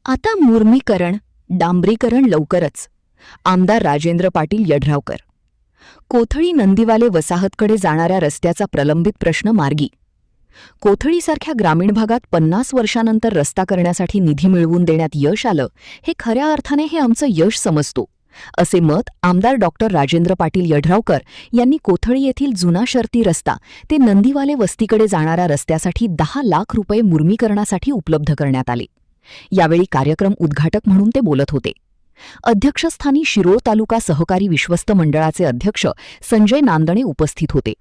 आता मुर्मीकरण, डांबरीकरण लवकरच. आमदार राजेंद्र पाटील यड्रावकर. कोथळी नंदीवाले वसाहतकडे जाणाऱ्या रस्त्याचा प्रलंबित प्रश्न मार्गी. कोथळीसारख्या ग्रामीण भागात 50 वर्षांनंतर रस्ता करण्यासाठी निधी मिळवून देण्यात यश आलं, हे खऱ्या अर्थाने हे आमचं यश समजतो, असे मत आमदार डॉक्टर राजेंद्र पाटील यड्रावकर यांनी कोथळी येथील जुना शर्ती रस्ता ते नंदीवाले वस्तीकडे जाणाऱ्या रस्त्यासाठी 10 लाख रुपये मुर्मीकरणासाठी उपलब्ध करण्यात आले. यावेळी कार्यक्रम उद्घाटक म्हणून ते बोलत होते. अध्यक्षस्थानी शिरोळ तालुका सहकारी विश्वस्त मंडळाचे अध्यक्ष संजय नांदणे उपस्थित होते.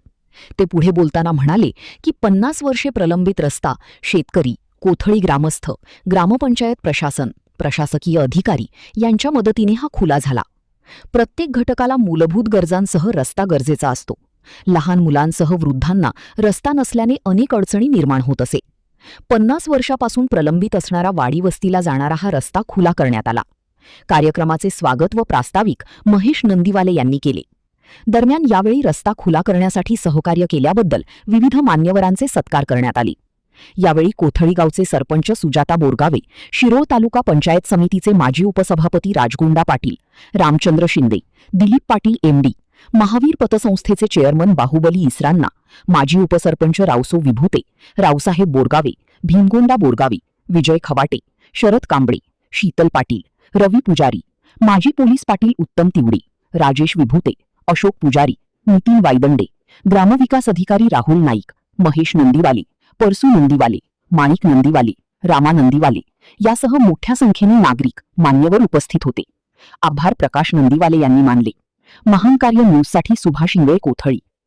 ते पुढे बोलताना म्हणाले की 50 वर्षे प्रलंबित रस्ता शेतकरी, कोथळी ग्रामस्थ, ग्रामपंचायत प्रशासन, प्रशासकीय अधिकारी यांच्या मदतीने हा खुला झाला. प्रत्येक घटकाला मूलभूत गरजांसह रस्ता गरजेचा असतो. लहान मुलांसह वृद्धांना रस्ता नसल्याने अनेक अडचणी निर्माण होत असे. 50 वर्षापासून प्रलंबित असणारा वाडी वस्तीला जाणारा हा रस्ता खुला करण्यात आला. कार्यक्रमाचे स्वागत व प्रास्ताविक महेश नंदीवाले यांनी केले. दरम्यान यावेळी रस्ता खुला करण्यासाठी सहकार्य केल्याबद्दल विविध मान्यवरांचे सत्कार करण्यात आले. यावेळी कोथळी गावचे सरपंच सुजाता बोरगावे, शिरोळ तालुका पंचायत समितीचे माजी उपसभापती राजगोंडा पाटील, रामचंद्र शिंदे, दिलीप पाटील एमडी, महावीर पतसंस्थेचे चेअरमन बाहुबली इसरांना, माजी उपसरपंच रावसो विभूते, रावसाहेब बोरगावे, भीमगोंडा बोरगावे, विजय खवाटे, शरद कांबळे, शीतल पाटील, रवी पुजारी, माजी पोलीस पाटील उत्तम तिवडी, राजेश विभूते, अशोक पुजारी, नितीन वायदंडे, ग्रामविकास अधिकारी राहुल नाईक, महेश नंदीवाले, परसू नंदीवाले, माणिक नंदीवाले, रामा नंदीवाले यासह मोठ्या संख्येने नागरिक, मान्यवर उपस्थित होते. आभार प्रकाश नंदीवाले यांनी मानले. महान कार्य न्यूजसाठी सुभाष इंगळे, कोथळी.